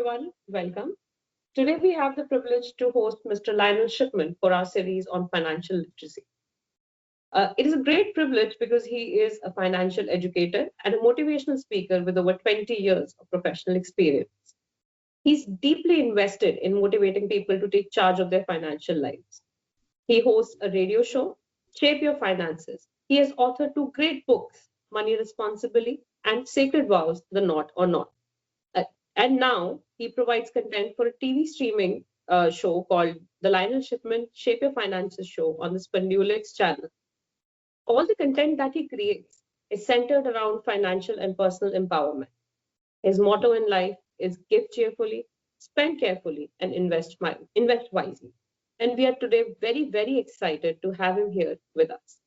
everyone. Welcome. Today we have the privilege to host Mr. Lionel Shipman for our series on financial literacy. It is a great privilege because he is a financial educator and a motivational speaker with over 20 years of professional experience. He's deeply invested in motivating people to take charge of their financial lives. He hosts a radio show, Shape Your Finances. He has authored two great books, Money Responsibly and Sacred Vows, The Not or Not. Uh, and now he provides content for a TV streaming show called The Lionel Shipman Shape Your Finances Show on the Spondulix channel. All the content that he creates is centered around financial and personal empowerment. His motto in life is give cheerfully, spend carefully, and invest wisely. And we are today very, very excited to have him here with us.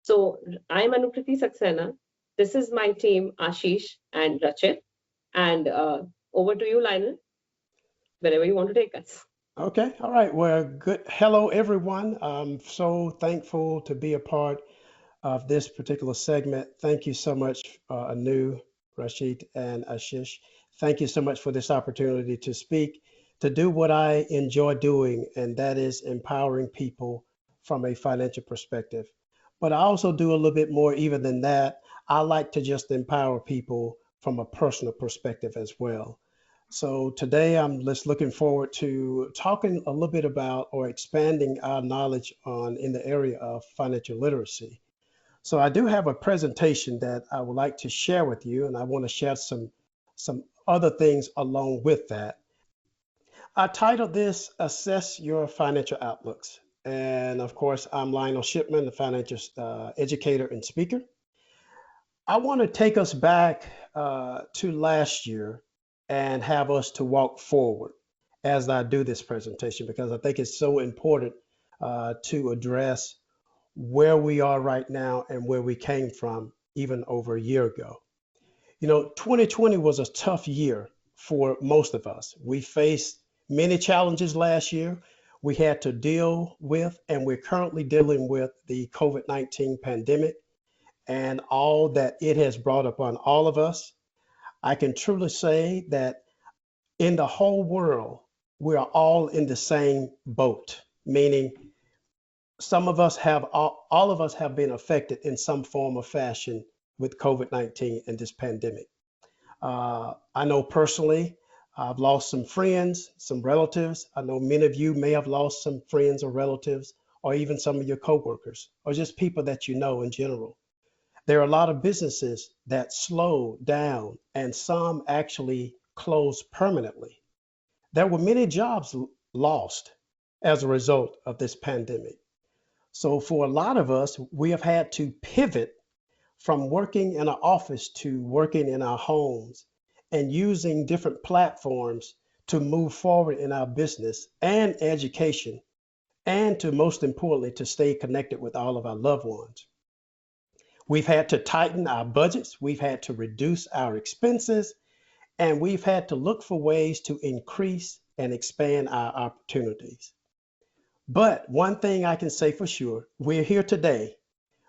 So I'm Anukriti Saxena. This is my team, Ashish and Rachit. And over to you, Lionel, wherever you want to take us. Okay, all right. Well, good. Hello, everyone. I'm so thankful to be a part of this particular segment. Thank you so much, Anu, Rashid, and Ashish. Thank you so much for this opportunity to speak, to do what I enjoy doing, and that is empowering people from a financial perspective. But I also do a little bit more even than that. I like to just empower people from a personal perspective as well. So today I'm just looking forward to talking a little bit about or expanding our knowledge on in the area of financial literacy. So I do have a presentation that I would like to share with you, and I want to share some other things along with that. I titled this Assess Your Financial Outlooks. And of course, I'm Lionel Shipman, the financial educator and speaker. I want to take us back to last year and have us to walk forward as I do this presentation because I think it's so important to address where we are right now and where we came from even over a year ago. 2020 was a tough year for most of us. We faced many challenges last year. We had to deal with, and we're currently dealing with the COVID-19 pandemic and all that it has brought upon all of us. I can truly say that in the whole world, we are all in the same boat, meaning some of us have, all of us have been affected in some form or fashion with COVID-19 and this pandemic. I know personally, I've lost some friends, some relatives. I know many of you may have lost some friends or relatives, or even some of your coworkers, or just people that you know in general. There are a lot of businesses that slowed down and some actually closed permanently. There were many jobs lost as a result of this pandemic. So for a lot of us, we have had to pivot from working in an office to working in our homes and using different platforms to move forward in our business and education, and to most importantly, to stay connected with all of our loved ones. We've had to tighten our budgets, we've had to reduce our expenses, and we've had to look for ways to increase and expand our opportunities. But one thing I can say for sure, we're here today.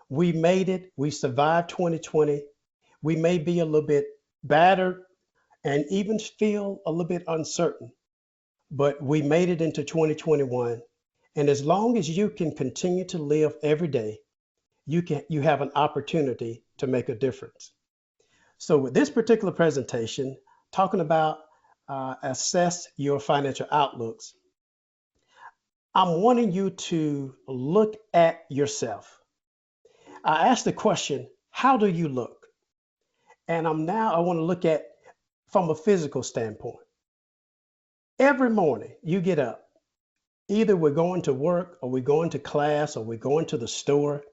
We made it, we survived 2020. We may be a little bit battered and even feel a little bit uncertain, but we made it into 2021. And as long as you can continue to live every day, you have an opportunity to make a difference. So with this particular presentation, talking about assess your financial outlooks, I'm wanting you to look at yourself. I asked the question, how do you look? And I want to look at from a physical standpoint. Every morning you get up, either we're going to work or we're going to class or we're going to the store.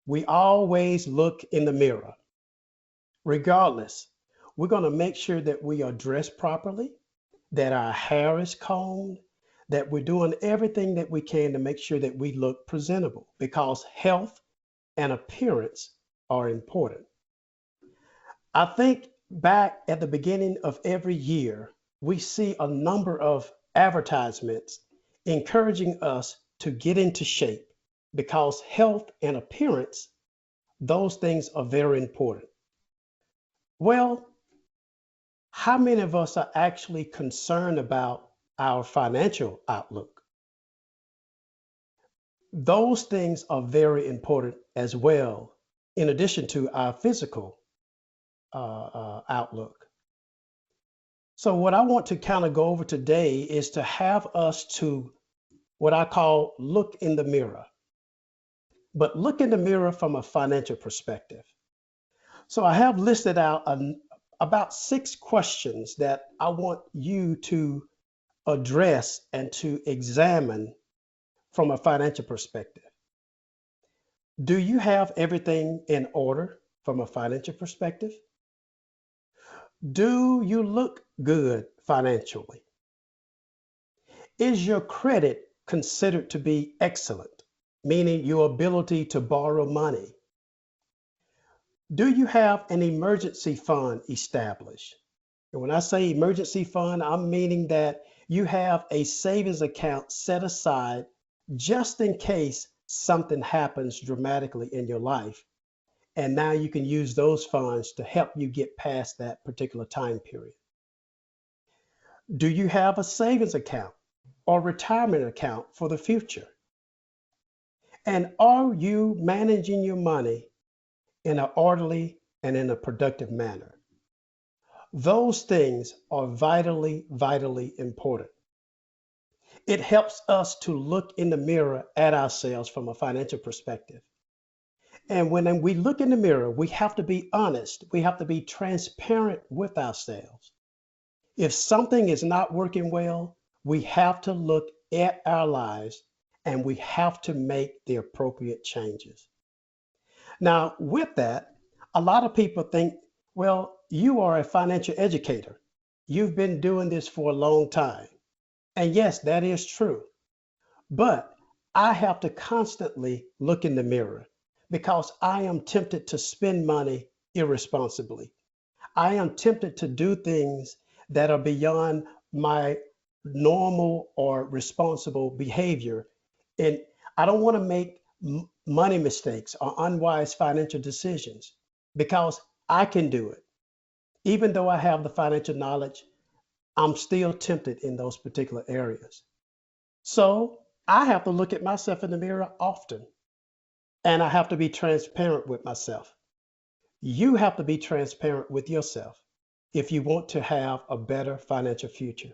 We always look in the mirror. Regardless, we're going to make sure that we are dressed properly, that our hair is combed, that we're doing everything that we can to make sure that we look presentable because health and appearance are important. I think back at the beginning of every year, we see a number of advertisements encouraging us to get into shape because health and appearance, those things are very important. Well, how many of us are actually concerned about our financial outlook? Those things are very important as well, in addition to our physical outlook. So what I want to kind of go over today is to have us to what I call look in the mirror, but look in the mirror from a financial perspective. So I have listed out about 6 questions that I want you to address and to examine from a financial perspective. Do you have everything in order from a financial perspective? Do you look good financially? Is your credit considered to be excellent, meaning your ability to borrow money? Do you have an emergency fund established? And when I say emergency fund, I'm meaning that you have a savings account set aside just in case something happens dramatically in your life. And now you can use those funds to help you get past that particular time period. Do you have a savings account or retirement account for the future? And are you managing your money in an orderly and in a productive manner? Those things are vitally, vitally important. It helps us to look in the mirror at ourselves from a financial perspective. And when we look in the mirror, we have to be honest. We have to be transparent with ourselves. If something is not working well, we have to look at our lives and we have to make the appropriate changes. Now, with that, a lot of people think, well, you are a financial educator. You've been doing this for a long time. And yes, that is true. But I have to constantly look in the mirror because I am tempted to spend money irresponsibly. I am tempted to do things that are beyond my normal or responsible behavior. And I don't want to make money mistakes or unwise financial decisions because I can do it. Even though I have the financial knowledge, I'm still tempted in those particular areas. So I have to look at myself in the mirror often, and I have to be transparent with myself. You have to be transparent with yourself if you want to have a better financial future.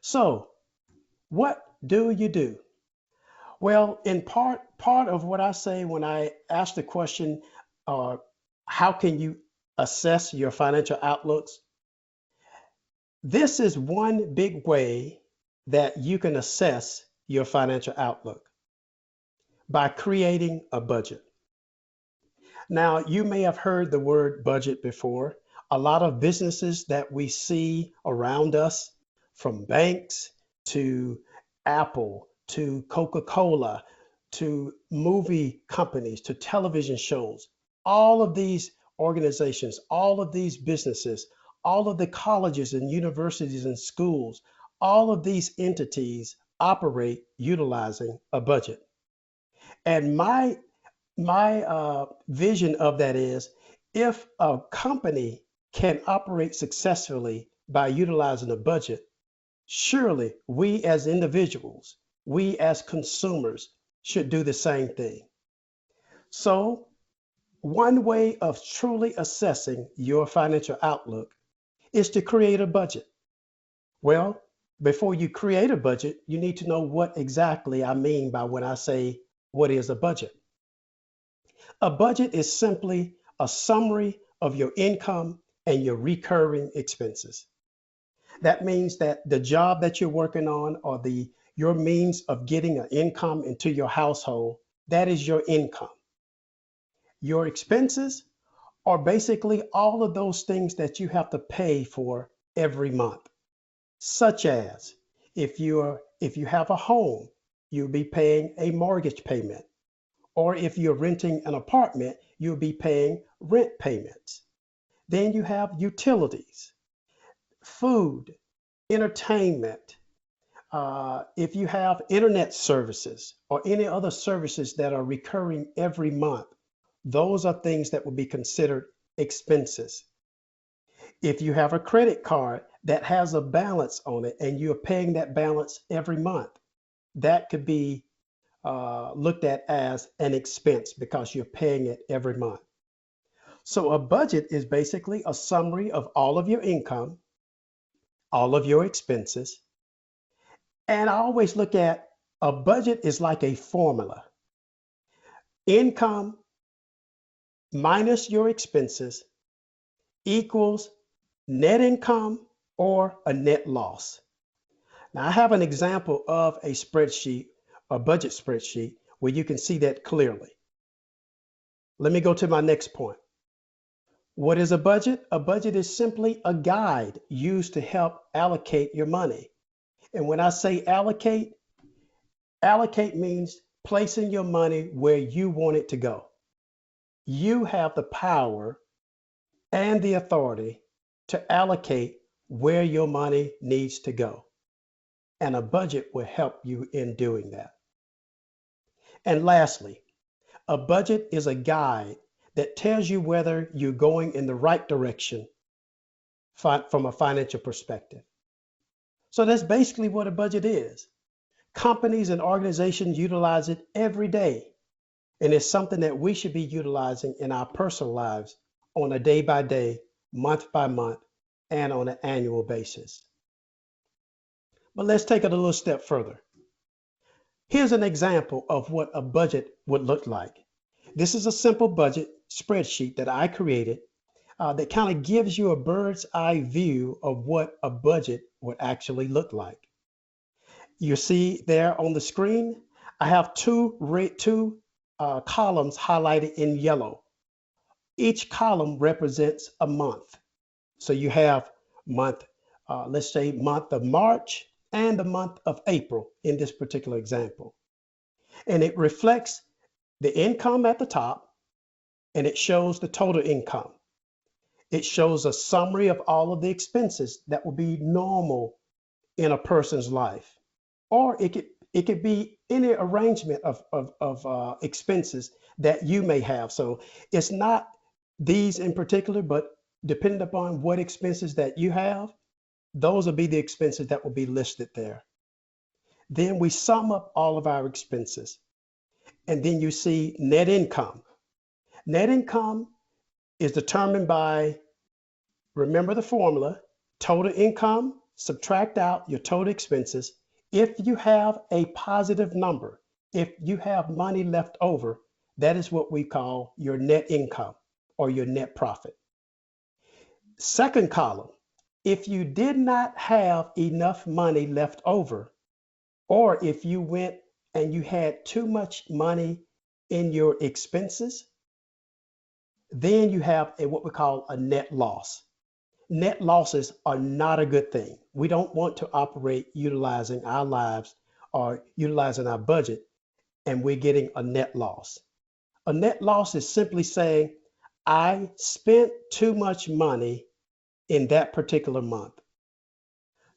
So, what do you do? Well, in part of what I say when I ask the question, uh, how can you assess your financial outlooks? This is one big way that you can assess your financial outlook by creating a budget. Now, you may have heard the word budget before. A lot of businesses that we see around us, from banks to Apple to Coca-Cola to movie companies to television shows, all of these organizations, all of these businesses, all of the colleges and universities and schools, all of these entities operate utilizing a budget. And my vision of that is if a company can operate successfully by utilizing a budget, surely we as individuals, we as consumers should do the same thing. So, one way of truly assessing your financial outlook is to create a budget. Well, before you create a budget, you need to know what exactly I mean by when I say what is a budget. A budget is simply a summary of your income and your recurring expenses. That means that the job that you're working on or your means of getting an income into your household, that is your income. Your expenses are basically all of those things that you have to pay for every month, such as if you have a home, you'll be paying a mortgage payment. Or if you're renting an apartment, you'll be paying rent payments. Then you have utilities, food, entertainment. If you have internet services or any other services that are recurring every month, those are things that would be considered expenses. If you have a credit card that has a balance on it and you're paying that balance every month, that could be looked at as an expense because you're paying it every month. So a budget is basically a summary of all of your income, all of your expenses. And I always look at a budget is like a formula. Income minus your expenses equals net income or a net loss. Now I have an example of a spreadsheet, a budget spreadsheet, where you can see that clearly. Let me go to my next point. What is a budget? A budget is simply a guide used to help allocate your money. And when I say allocate, allocate means placing your money where you want it to go. You have the power and the authority to allocate where your money needs to go. And a budget will help you in doing that. And lastly, a budget is a guide that tells you whether you're going in the right direction from a financial perspective. So that's basically what a budget is. Companies and organizations utilize it every day. And it's something that we should be utilizing in our personal lives on a day by day, month by month, and on an annual basis. But let's take it a little step further. Here's an example of what a budget would look like. This is a simple budget spreadsheet that I created that kind of gives you a bird's eye view of what a budget would actually look like. You see there on the screen, I have two columns highlighted in yellow. Each column represents a month. So you have month, let's say month of March and the month of April in this particular example. And it reflects the income at the top and it shows the total income. It shows a summary of all of the expenses that will be normal in a person's life. Or it could be any arrangement of expenses that you may have. So it's not these in particular, but depending upon what expenses that you have, those will be the expenses that will be listed there. Then we sum up all of our expenses. And then you see net income. Net income is determined by, remember the formula, total income, subtract out your total expenses. If you have a positive number, if you have money left over, that is what we call your net income or your net profit. Second column, if you did not have enough money left over, or if you went and you had too much money in your expenses, then you have what we call a net loss. Net losses are not a good thing. We don't want to operate utilizing our lives or utilizing our budget and we're getting a net loss. A net loss is simply saying, I spent too much money in that particular month.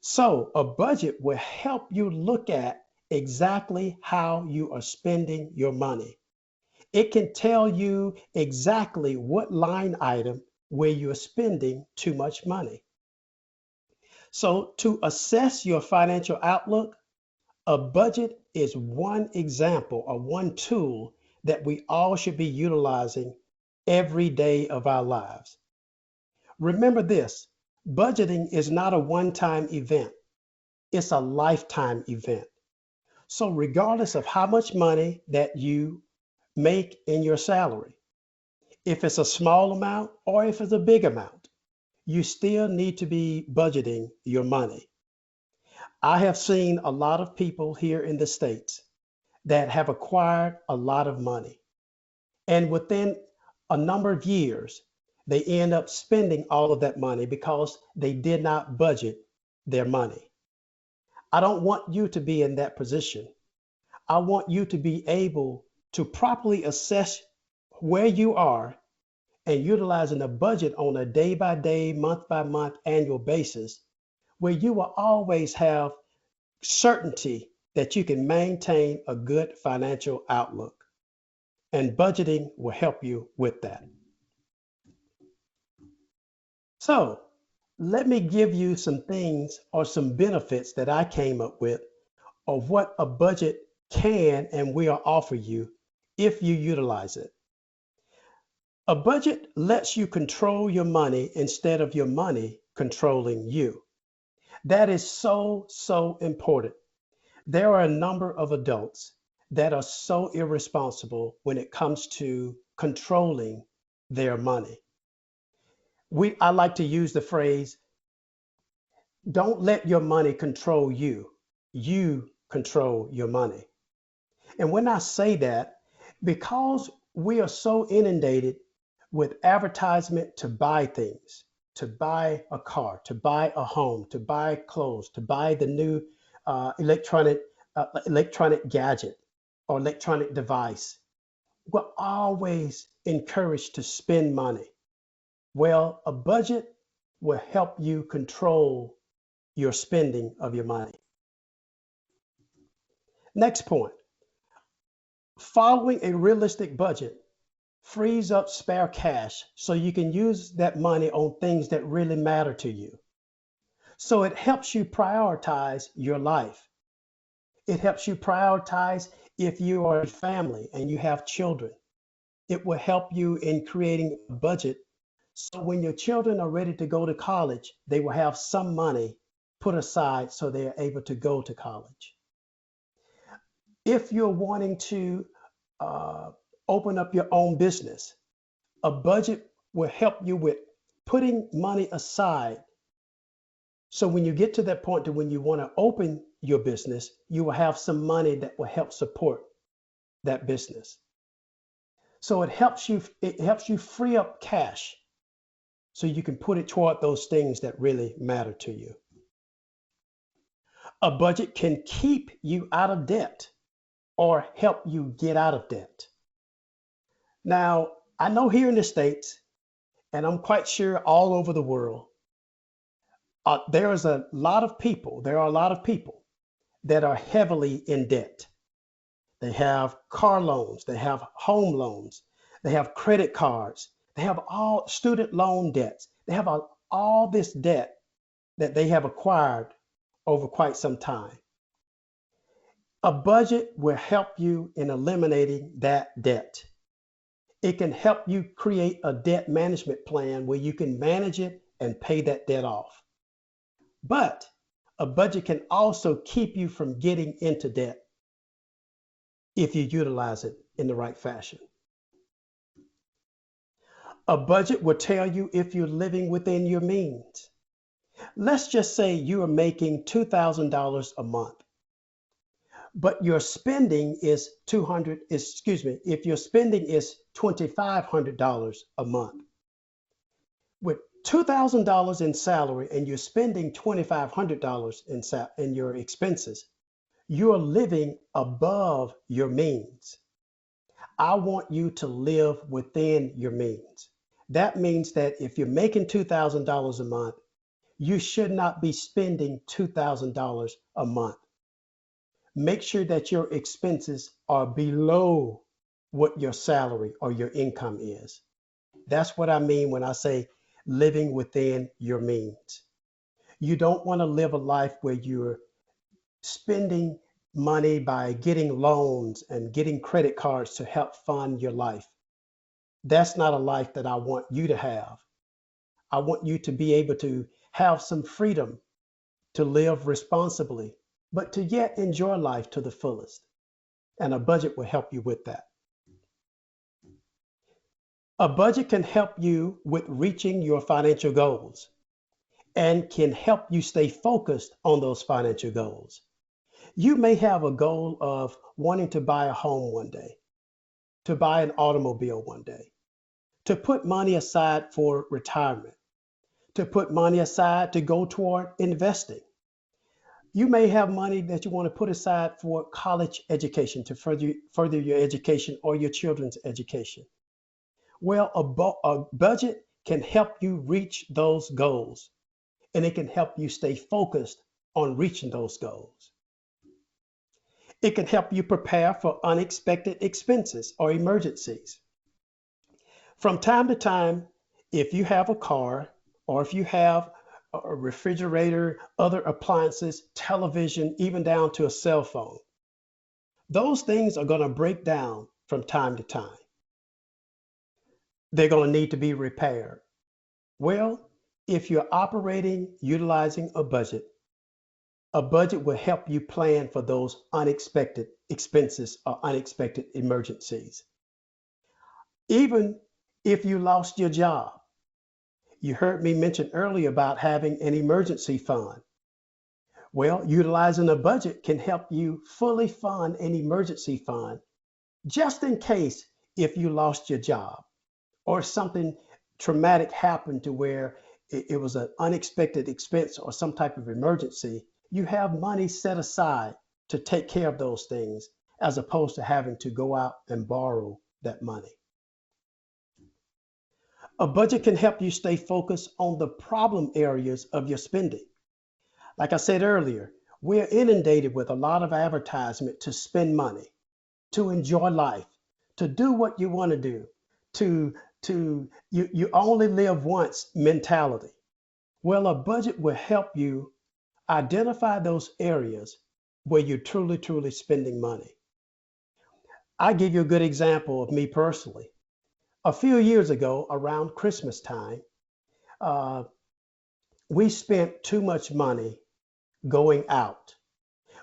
So a budget will help you look at exactly how you are spending your money. It can tell you exactly what line item where you're spending too much money. So to assess your financial outlook, a budget is one example or one tool that we all should be utilizing every day of our lives. Remember this, budgeting is not a one-time event. It's a lifetime event. So regardless of how much money that you make in your salary, if it's a small amount or if it's a big amount, you still need to be budgeting your money. I have seen a lot of people here in the States that have acquired a lot of money. And within a number of years, they end up spending all of that money because they did not budget their money. I don't want you to be in that position. I want you to be able to properly assess where you are and utilizing a budget on a day by day, month by month, annual basis, where you will always have certainty that you can maintain a good financial outlook. And budgeting will help you with that. So let me give you some things or some benefits that I came up with of what a budget can and will offer you if you utilize it. A budget lets you control your money instead of your money controlling you. That is so, so important. There are a number of adults that are so irresponsible when it comes to controlling their money. I like to use the phrase, don't let your money control you. You control your money. And when I say that, because we are so inundated with advertisement to buy things, to buy a car, to buy a home, to buy clothes, to buy the new electronic gadget or electronic device, we're always encouraged to spend money. Well, a budget will help you control your spending of your money. Next point, following a realistic budget frees up spare cash so you can use that money on things that really matter to you. So it helps you prioritize your life. It helps you prioritize if you are a family and you have children. It will help you in creating a budget so when your children are ready to go to college, they will have some money put aside so they are able to go to college. If you're wanting to open up your own business, a budget will help you with putting money aside. So when you get to that point to when you want to open your business, you will have some money that will help support that business. So it helps you free up cash so you can put it toward those things that really matter to you. A budget can keep you out of debt or help you get out of debt. Now, I know here in the States, and I'm quite sure all over the world, there are a lot of people that are heavily in debt. They have car loans, they have home loans, they have credit cards, they have all student loan debts. They have all this debt that they have acquired over quite some time. A budget will help you in eliminating that debt. It can help you create a debt management plan where you can manage it and pay that debt off. But a budget can also keep you from getting into debt if you utilize it in the right fashion. A budget will tell you if you're living within your means. Let's just say you are making $2,000 a month, but your spending is if your spending is $2,500 a month. With $2,000 in salary and you're spending $2,500 in your expenses, you are living above your means. I want you to live within your means. That means that if you're making $2,000 a month, you should not be spending $2,000 a month. Make sure that your expenses are below what your salary or your income is. That's what I mean when I say living within your means. You don't want to live a life where you're spending money by getting loans and getting credit cards to help fund your life. That's not a life that I want you to have. I want you to be able to have some freedom to live responsibly, but to yet enjoy life to the fullest. And a budget will help you with that. A budget can help you with reaching your financial goals and can help you stay focused on those financial goals. You may have a goal of wanting to buy a home one day, to buy an automobile one day, to put money aside for retirement, to put money aside to go toward investing. You may have money that you want to put aside for college education to further your education or your children's education. Well, a budget can help you reach those goals, and it can help you stay focused on reaching those goals. It can help you prepare for unexpected expenses or emergencies. From time to time, if you have a car or if you have a refrigerator, other appliances, television, even down to a cell phone. Those things are going to break down from time to time. They're going to need to be repaired. Well, if you're operating utilizing a budget will help you plan for those unexpected expenses or unexpected emergencies. Even if you lost your job, you heard me mention earlier about having an emergency fund. Well, utilizing a budget can help you fully fund an emergency fund just in case if you lost your job or something traumatic happened to where it was an unexpected expense or some type of emergency, you have money set aside to take care of those things as opposed to having to go out and borrow that money. A budget can help you stay focused on the problem areas of your spending. Like I said earlier, we're inundated with a lot of advertisement to spend money, to enjoy life, to do what you want to do, you only live once mentality. Well, a budget will help you identify those areas where you're truly spending money. I give you a good example of me personally. A few years ago, around Christmas time, uh, we spent too much money going out.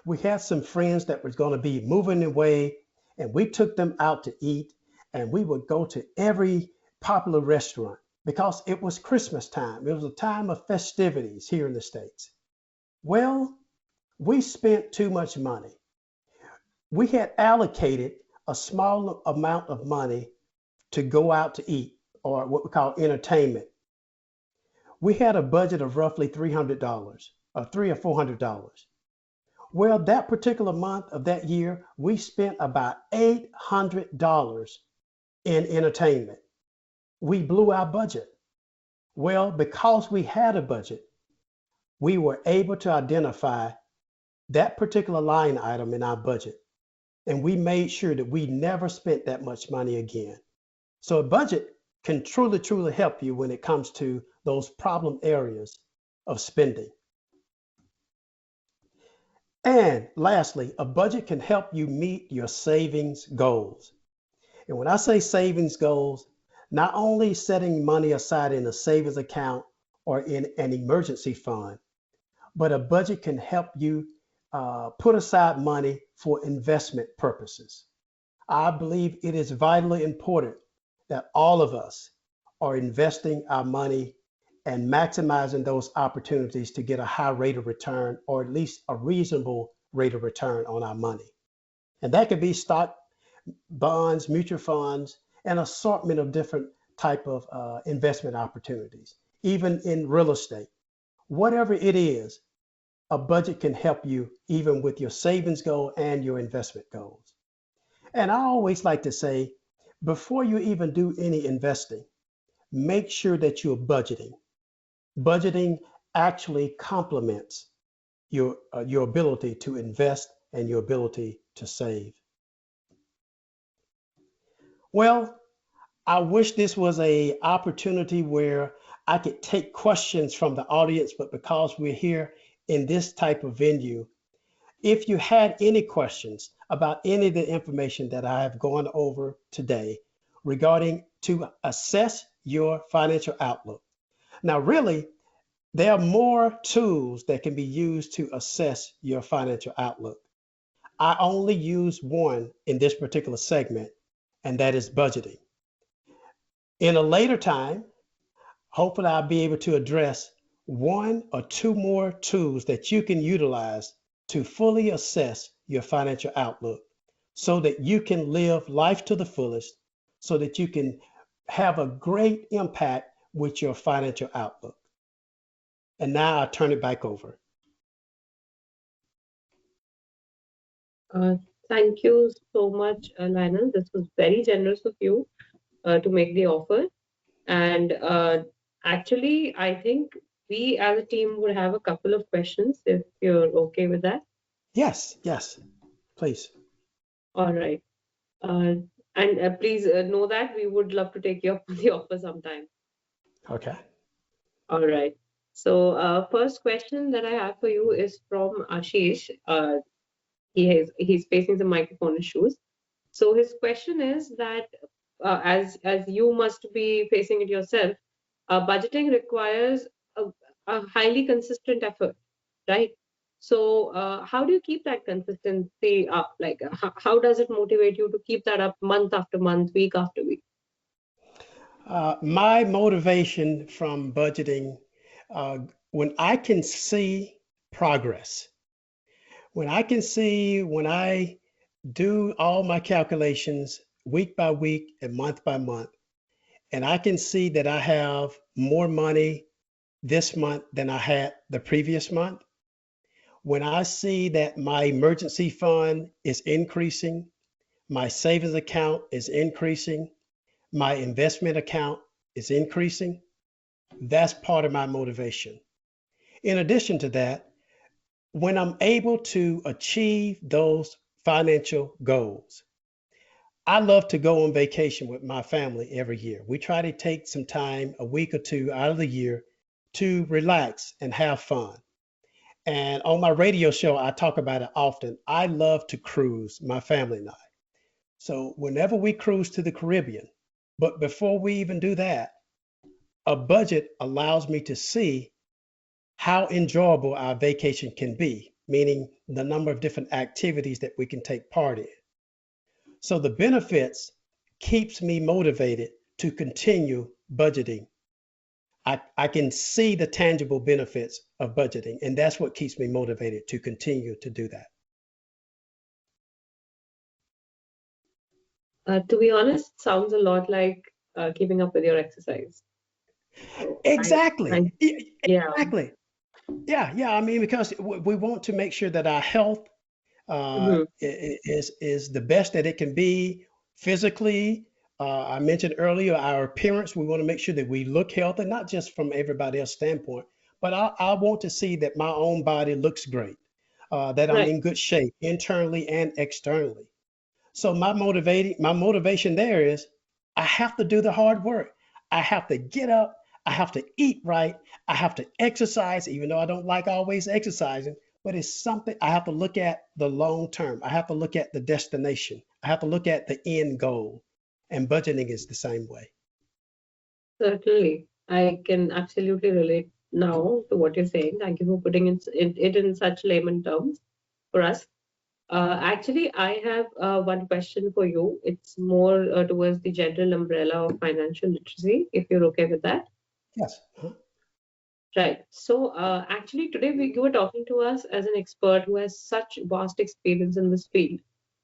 We had some friends that was going to be moving away, and we took them out to eat, and we would go to every popular restaurant because it was Christmas time. It was a time of festivities here in the States. Well, we spent too much money. We had allocated a small amount of money to go out to eat or what we call entertainment. We had a budget of roughly $300 or $300 or $400. Well, that particular month of that year, we spent about $800 in entertainment. We blew our budget. Well, because we had a budget, we were able to identify that particular line item in our budget, and we made sure that we never spent that much money again. So a budget can truly help you when it comes to those problem areas of spending. And lastly, a budget can help you meet your savings goals. And when I say savings goals, not only setting money aside in a savings account or in an emergency fund, but a budget can help you put aside money for investment purposes. I believe it is vitally important that all of us are investing our money and maximizing those opportunities to get a high rate of return or at least a reasonable rate of return on our money. And that could be stock, bonds, mutual funds, an assortment of different type of investment opportunities, even in real estate. Whatever it is, a budget can help you even with your savings goal and your investment goals. And I always like to say, before you even do any investing, make sure that you're budgeting. Budgeting actually complements your ability to invest and your ability to save. Well, I wish this was a opportunity where I could take questions from the audience, but because we're here in this type of venue, if you had any questions about any of the information that I have gone over today regarding to assess your financial outlook. Now, really, there are more tools that can be used to assess your financial outlook. I only use one in this particular segment, and that is budgeting. In a later time, hopefully I'll be able to address one or two more tools that you can utilize to fully assess your financial outlook so that you can live life to the fullest, so that you can have a great impact with your financial outlook. And now I'll turn it back over. Uh, Thank you so much, Lionel. This was very generous of you to make the offer. And actually, I think we as a team would have a couple of questions if you're okay with that. Yes, please. All right. Uh, and please know that we would love to take you up on the offer sometime. Okay. All right. So, first question that I have for you is from Ashish. He's facing the microphone issues. So his question is that as you must be facing it yourself, budgeting requires a highly consistent effort, right? So how do you keep that consistency up? Like how does it motivate you to keep that up month after month, week after week? My motivation from budgeting, uh, when I can see progress, when I do all my calculations week by week and month by month, and I can see that I have more money this month than I had the previous month, when I see that my emergency fund is increasing, my savings account is increasing, my investment account is increasing, that's part of my motivation. In addition to that, when I'm able to achieve those financial goals, I love to go on vacation with my family every year. We try to take some time, a week or two out of the year, to relax and have fun. And on my radio show, I talk about it often. I love to cruise, my family and I. So whenever we cruise to the Caribbean, but before we even do that, a budget allows me to see how enjoyable our vacation can be, meaning the number of different activities that we can take part in. So the benefits keeps me motivated to continue budgeting. I can see the tangible benefits of budgeting, and that's what keeps me motivated to continue to do that. To be honest, sounds a lot like keeping up with your exercise. So Exactly. yeah, Exactly. Yeah, yeah. I mean, because we want to make sure that our health mhm, is the best that it can be physically. I mentioned earlier our appearance. We want to make sure that we look healthy, not just from everybody else's standpoint, but I want to see that my own body looks great, that I'm right. in good shape internally and externally. So my motivation there is I have to do the hard work. I have to get up. I have to eat right. I have to exercise, even though I don't like always exercising, but it's something I have to look at the long term. I have to look at the destination. I have to look at the end goal. And budgeting is the same way. Certainly, I can absolutely relate now to what you're saying. Thank you for putting it in such layman terms for us. Actually, I have one question for you. It's more towards the general umbrella of financial literacy, if you're okay with that. Yes. Uh-huh. Right. So, actually, today you were talking to us as an expert who has such vast experience in this field.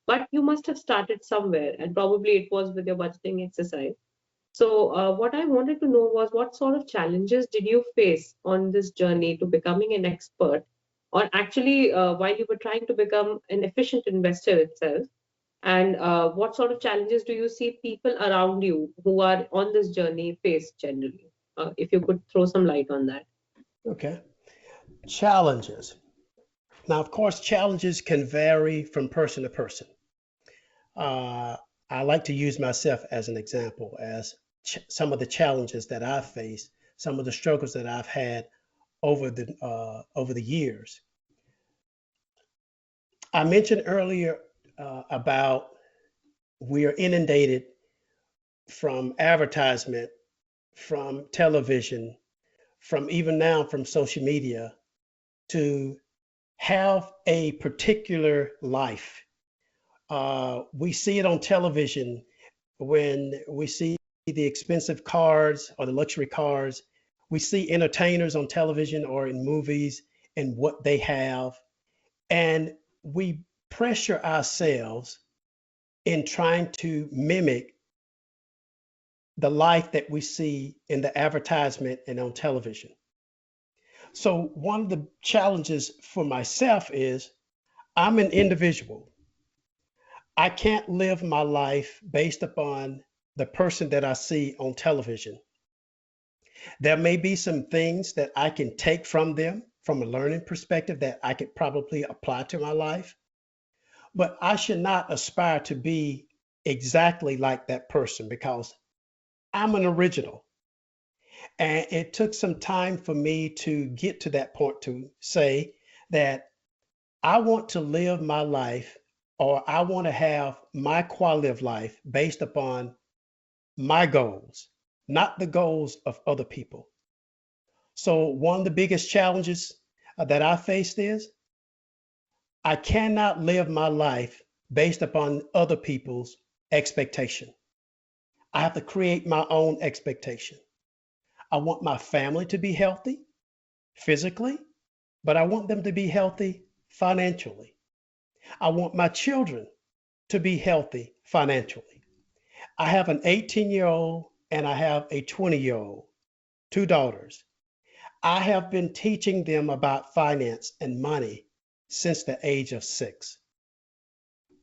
But you must have started somewhere, and probably it was with your budgeting exercise. So, what I wanted to know was what sort of challenges did you face on this journey to becoming an expert, or actually, while you were trying to become an efficient investor itself? And what sort of challenges do you see people around you who are on this journey face generally? If you could throw some light on that. Okay. Challenges. Now, of course, challenges can vary from person to person. Uh, I like to use myself as an example, as some of the challenges that I've faced, some of the struggles that I've had over the years. I mentioned earlier about we are inundated from advertisement, from television, from even now from social media to have a particular life. We see it on television when we see the expensive cars or the luxury cars. We see entertainers on television or in movies and what they have. And we pressure ourselves in trying to mimic the life that we see in the advertisement and on television. So, one of the challenges for myself is I'm an individual. I can't live my life based upon the person that I see on television. There may be some things that I can take from them from a learning perspective that I could probably apply to my life, but I should not aspire to be exactly like that person because I'm an original. And it took some time for me to get to that point to say that I want to live my life, or I want to have my quality of life based upon my goals, not the goals of other people. So one of the biggest challenges that I faced is I cannot live my life based upon other people's expectation. I have to create my own expectation. I want my family to be healthy physically, but I want them to be healthy financially. I want my children to be healthy financially. I have an 18-year-old and I have a 20-year-old, two daughters. I have been teaching them about finance and money since the age of 6.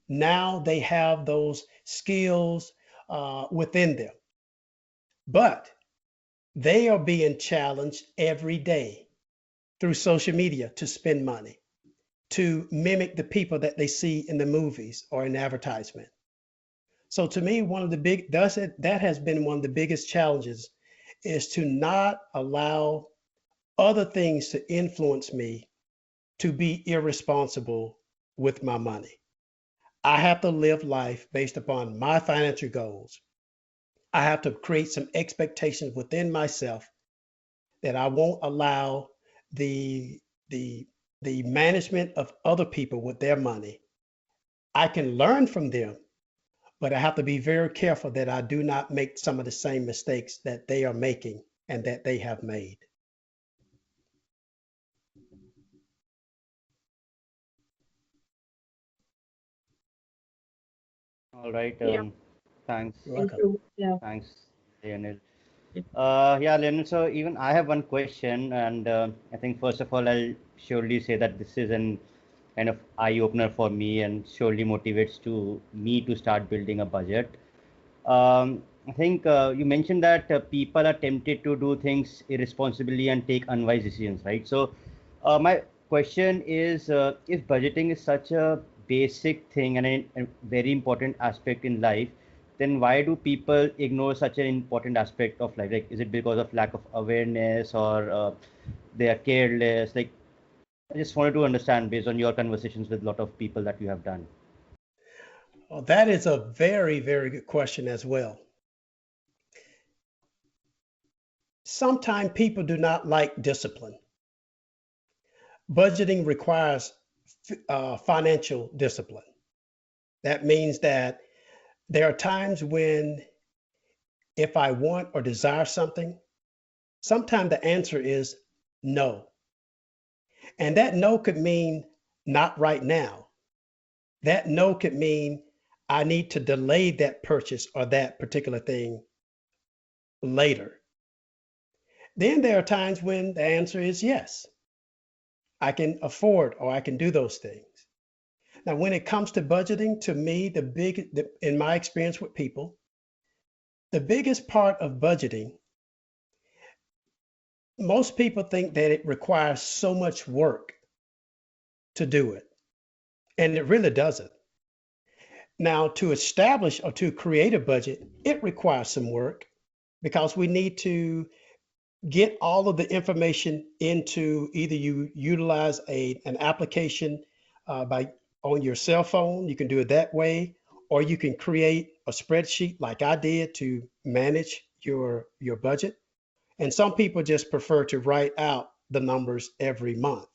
Now they have those skills within them, but they are being challenged every day through social media to spend money, to mimic the people that they see in the movies or in advertisement. So to me, that has been one of the biggest challenges is to not allow other things to influence me to be irresponsible with my money. I have to live life based upon my financial goals. I have to create some expectations within myself that I won't allow the the the management of other people with their money. I can learn from them, but I have to be very careful that I do not make some of the same mistakes that they are making and that they have made. All right. Yeah, Thanks. You're thank welcome. you. Yeah. Thanks, Lionel. Yeah, Lionel. So even I have one question, and I think first of all, I'll surely say that this is an kind of eye opener for me, and surely motivates to me to start building a budget. I think you mentioned that people are tempted to do things irresponsibly and take unwise decisions, right? So, my question is, if budgeting is such a basic thing and a very important aspect in life, then why do people ignore such an important aspect of life? Like, is it because of lack of awareness, or they are careless? Like, I just wanted to understand based on your conversations with a lot of people that you have done. Well, that is a very, very good question as well. Sometimes people do not like discipline. Budgeting requires financial discipline. That means that there are times when if I want or desire something, sometimes the answer is no. And that no could mean not right now. That no could mean I need to delay that purchase or that particular thing later. Then there are times when the answer is yes. I can afford or I can do those things. Now, when it comes to budgeting, to me, in my experience with people, the biggest part of budgeting, most people think that it requires so much work to do it, and it really doesn't. Now, to establish or to create a budget, it requires some work because we need to get all of the information into either you utilize an application by on your cell phone, you can do it that way, or you can create a spreadsheet like I did to manage your budget. And some people just prefer to write out the numbers every month.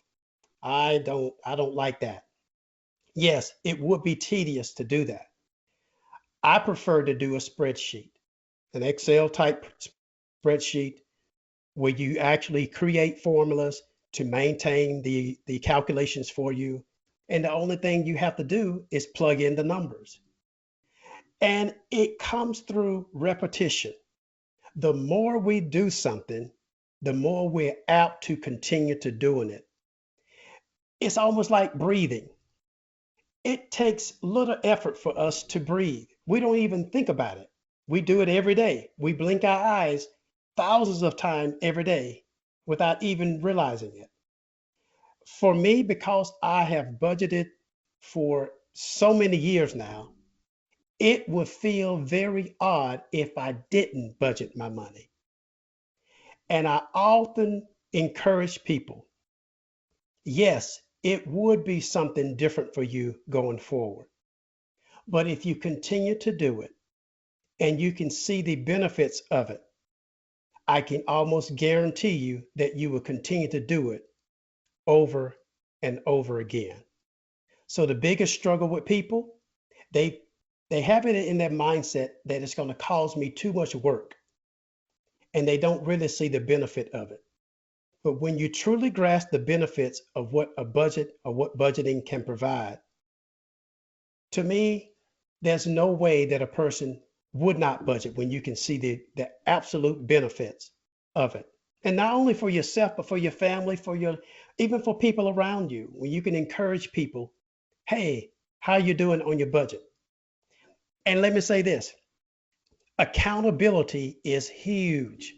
I don't like that. Yes, it would be tedious to do that. I prefer to do a spreadsheet, an Excel type spreadsheet where you actually create formulas to maintain the calculations for you. And the only thing you have to do is plug in the numbers. And it comes through repetition. The more we do something, the more we're apt to continue to doing it. It's almost like breathing. It takes little effort for us to breathe. We don't even think about it. We do it every day. We blink our eyes thousands of times every day without even realizing it. For me, because I have budgeted for so many years now, it would feel very odd if I didn't budget my money. And I often encourage people, yes, it would be something different for you going forward. But if you continue to do it and you can see the benefits of it, I can almost guarantee you that you will continue to do it over and over again. So the biggest struggle with people, they have it in their mindset that it's going to cause me too much work, and they don't really see the benefit of it. But when you truly grasp the benefits of what a budget or what budgeting can provide, to me, there's no way that a person would not budget when you can see the absolute benefits of it. And not only for yourself, but for your family, even for people around you, when you can encourage people, hey, how you doing on your budget? And let me say this, accountability is huge.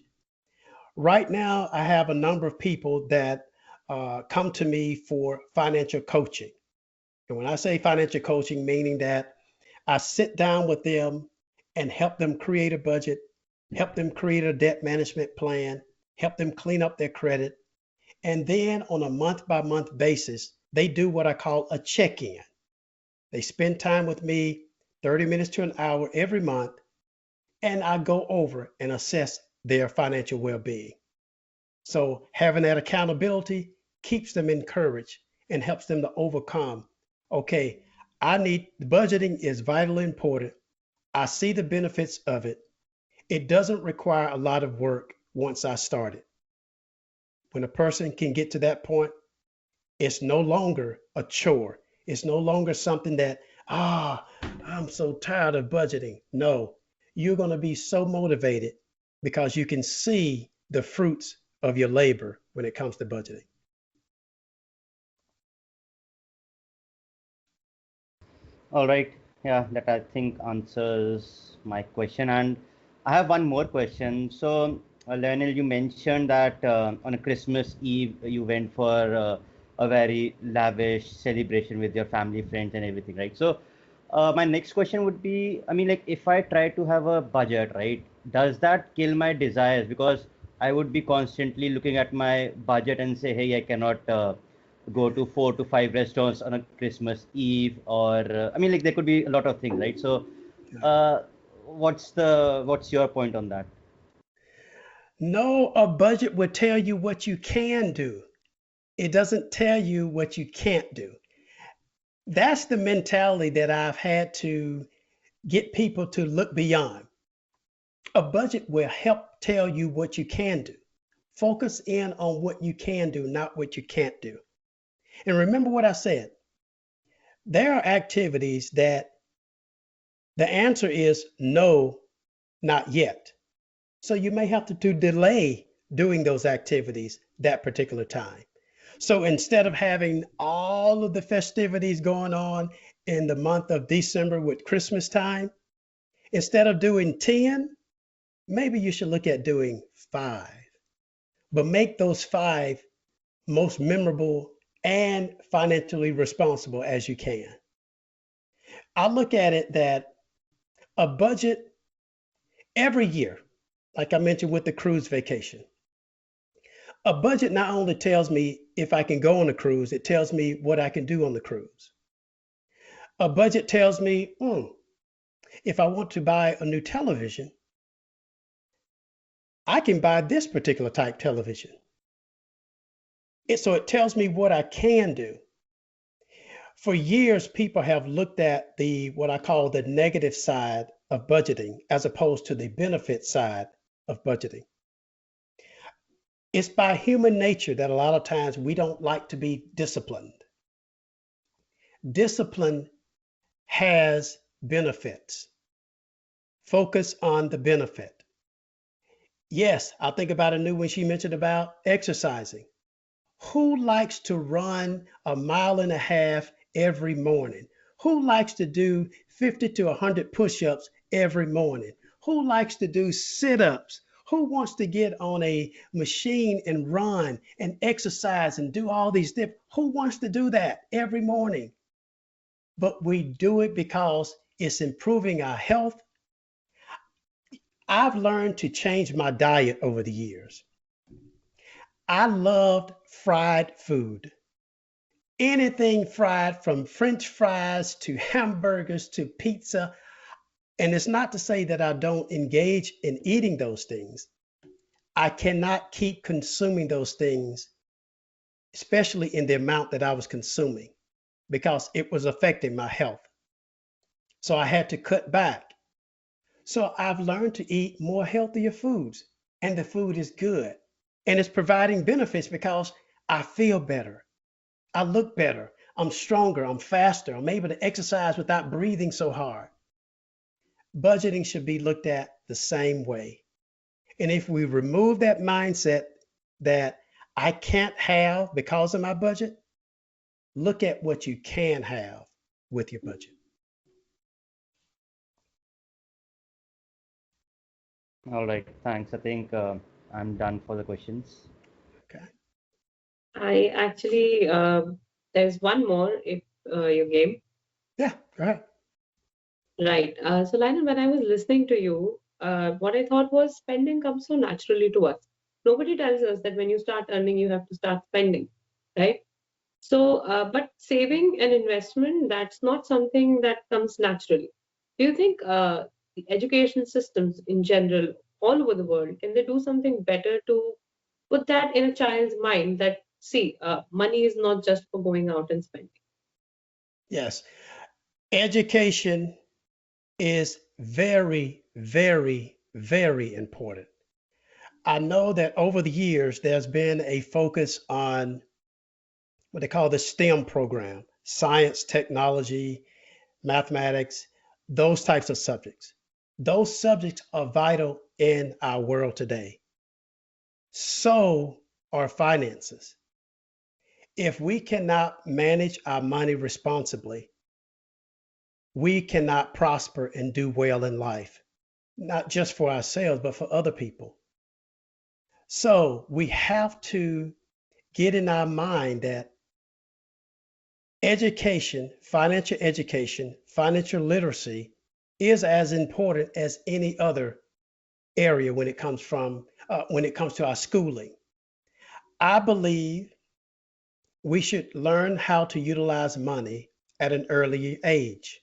Right now, I have a number of people that come to me for financial coaching. And when I say financial coaching, meaning that I sit down with them and help them create a budget, help them create a debt management plan, help them clean up their credit. And then on a month by month basis, they do what I call a check-in. They spend time with me, 30 minutes to an hour every month, and I go over and assess their financial well-being. So having that accountability keeps them encouraged and helps them to overcome, okay, budgeting is vitally important. I see the benefits of it. It doesn't require a lot of work once I start it. When a person can get to that point, it's no longer a chore. It's no longer something that, I'm so tired of budgeting. No, you're going to be so motivated because you can see the fruits of your labor when it comes to budgeting. All right. Yeah, that I think answers my question. And I have one more question. So, Lionel, you mentioned that on a Christmas Eve, you went for a very lavish celebration with your family, friends, and everything, right? So, my next question would be, I mean, like, if I try to have a budget, right, does that kill my desires? Because I would be constantly looking at my budget and say, hey, I cannot go to 4 to 5 restaurants on a Christmas Eve, or I mean, like there could be a lot of things, right? So, uh, what's your point on that? No, a budget will tell you what you can do. It doesn't tell you what you can't do. That's the mentality that I've had to get people to look beyond. A budget will help tell you what you can do. Focus in on what you can do, not what you can't do. And remember what I said. There are activities that the answer is no, not yet. So you may have to delay doing those activities that particular time. So instead of having all of the festivities going on in the month of December with Christmas time, instead of doing 10, maybe you should look at doing 5, but make those 5 most memorable and financially responsible as you can. I look at it that a budget every year, like I mentioned with the cruise vacation, a budget not only tells me if I can go on a cruise, it tells me what I can do on the cruise. A budget tells me, if I want to buy a new television, I can buy this particular type television. So it tells me what I can do. For years, people have looked at what I call the negative side of budgeting as opposed to the benefit side of budgeting. It's by human nature that a lot of times we don't like to be disciplined. Discipline has benefits. Focus on the benefit. Yes, I think about a new one she mentioned about exercising. Who likes to run a mile and a half every morning? Who likes to do 50 to 100 push-ups every morning? Who likes to do sit-ups? Who wants to get on a machine and run and exercise and do all these different? Who wants to do that every morning? But we do it because it's improving our health. I've learned to change my diet over the years. I loved fried food. Anything fried, from French fries to hamburgers to pizza. And it's not to say that I don't engage in eating those things. I cannot keep consuming those things, especially in the amount that I was consuming, because it was affecting my health. So I had to cut back. So I've learned to eat more healthier foods, and the food is good. And it's providing benefits because I feel better. I look better. I'm stronger. I'm faster. I'm able to exercise without breathing so hard. Budgeting should be looked at the same way. And if we remove that mindset that I can't have because of my budget, look at what you can have with your budget. All right, thanks. I think I'm done for the questions. Okay. I actually, there's one more if you game. Yeah, go ahead. Right. So, Lionel, when I was listening to you, what I thought was spending comes so naturally to us. Nobody tells us that when you start earning, you have to start spending, right? So, but saving and investment, that's not something that comes naturally. Do you think the education systems in general, all over the world, can they do something better to put that in a child's mind that, see, money is not just for going out and spending? Yes. Education is very, very, very important. I know that over the years, there's been a focus on what they call the STEM program: science, technology, mathematics, those types of subjects. Those subjects are vital in our world today. So are finances. If we cannot manage our money responsibly, we cannot prosper and do well in life, not just for ourselves, but for other people. So we have to get in our mind that education, financial literacy is as important as any other area when it comes to our schooling. I believe we should learn how to utilize money at an early age.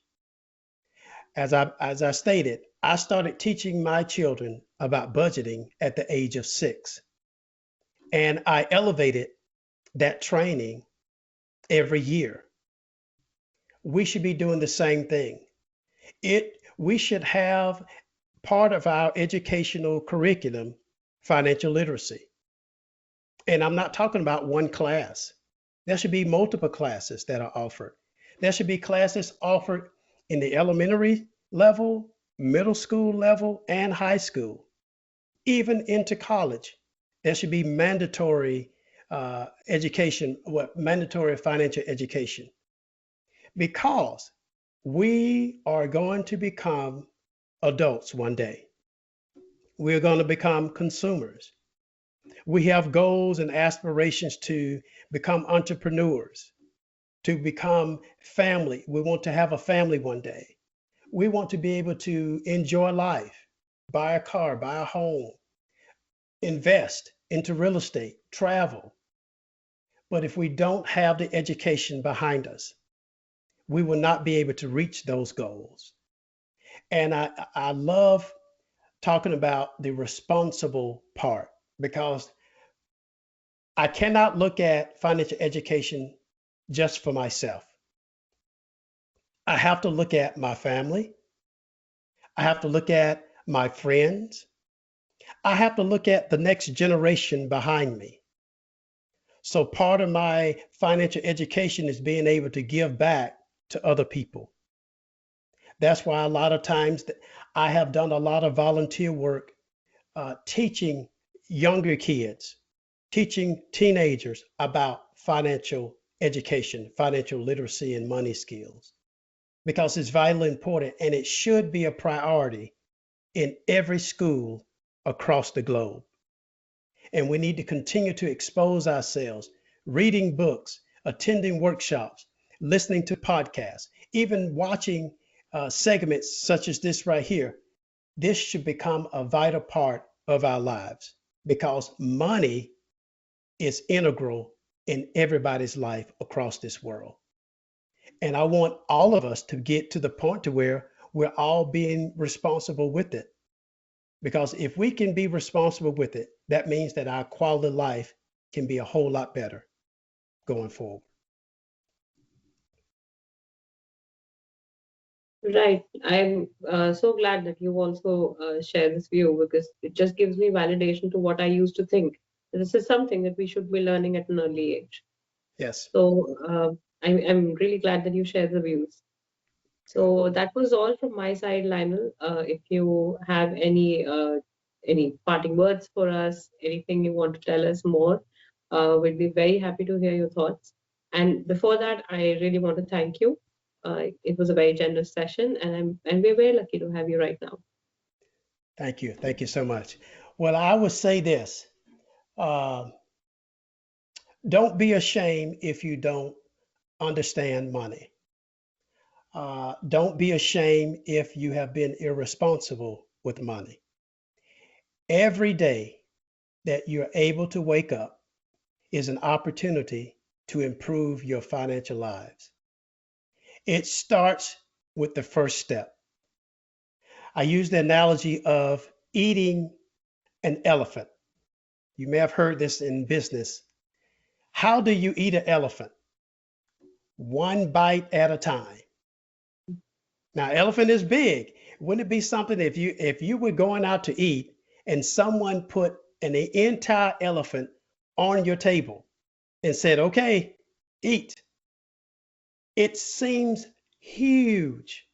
As I stated, I started teaching my children about budgeting at the age of 6, and I elevated that training every year. We should be doing the same thing. We should have part of our educational curriculum financial literacy. And I'm not talking about one class. There should be multiple classes that are offered. There should be classes offered in the elementary level, middle school level, and high school, even into college. There should be mandatory mandatory financial education, because we are going to become adults one day. We're going to become consumers. We have goals and aspirations to become entrepreneurs, to become family. We want to have a family one day. We want to be able to enjoy life, buy a car, buy a home, invest into real estate, travel. But if we don't have the education behind us, we will not be able to reach those goals. And I love talking about the responsible part, because I cannot look at financial education just for myself. I have to look at my family. I have to look at my friends. I have to look at the next generation behind me. So part of my financial education is being able to give back to other people. That's why a lot of times I have done a lot of volunteer work teaching younger kids, teaching teenagers about financial education, financial literacy, and money skills, because it's vitally important and it should be a priority in every school across the globe. And we need to continue to expose ourselves, reading books, attending workshops, listening to podcasts, even watching segments such as this right here. This should become a vital part of our lives, because money is integral in everybody's life across this world. And I want all of us to get to the point to where we're all being responsible with it. Because if we can be responsible with it, that means that our quality of life can be a whole lot better going forward. Right. I'm so glad that you also share this view because it just gives me validation to what I used to think. This is something that we should be learning at an early age. Yes. So I'm really glad that you share the views. So that was all from my side, Lionel. If you have any parting words for us, anything you want to tell us more, we'd be very happy to hear your thoughts. And before that, I really want to thank you. It was a very generous session, and we're very lucky to have you right now. Thank you. Thank you so much. Well, I would say this. Uh, don't be ashamed if you don't understand money. Don't be ashamed if you have been irresponsible with money. Every day that you're able to wake up is an opportunity to improve your financial lives. It starts with the first step. I use the analogy of eating an elephant. You may have heard this in business. How do you eat an elephant? One bite at a time. Now, elephant is big. Wouldn't it be something if you were going out to eat and someone put an entire elephant on your table and said, okay, eat? It seems huge.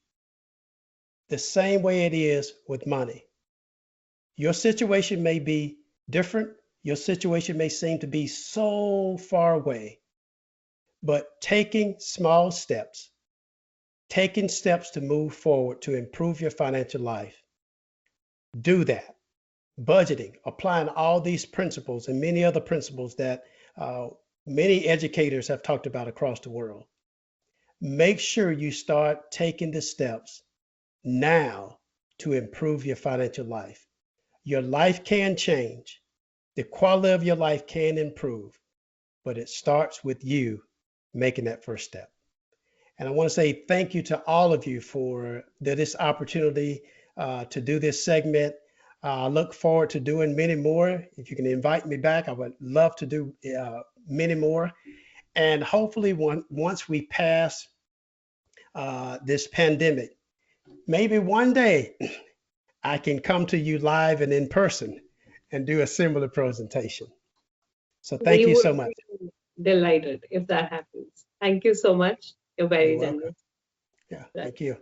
The same way it is with money. Your situation may be different. Your situation may seem to be so far away, but taking small steps, taking steps to move forward to improve your financial life, do that. Budgeting, applying all these principles and many other principles that many educators have talked about across the world. Make sure you start taking the steps now to improve your financial life. Your life can change. The quality of your life can improve, but it starts with you making that first step. And I want to say thank you to all of you for this opportunity to do this segment. I look forward to doing many more. If you can invite me back, I would love to do many more. And hopefully once we pass this pandemic, maybe one day I can come to you live and in person and do a similar presentation. So thank We you would so much. be delighted if that happens. Thank you so much. You're You're very welcome. generous. Yeah, Right. thank you.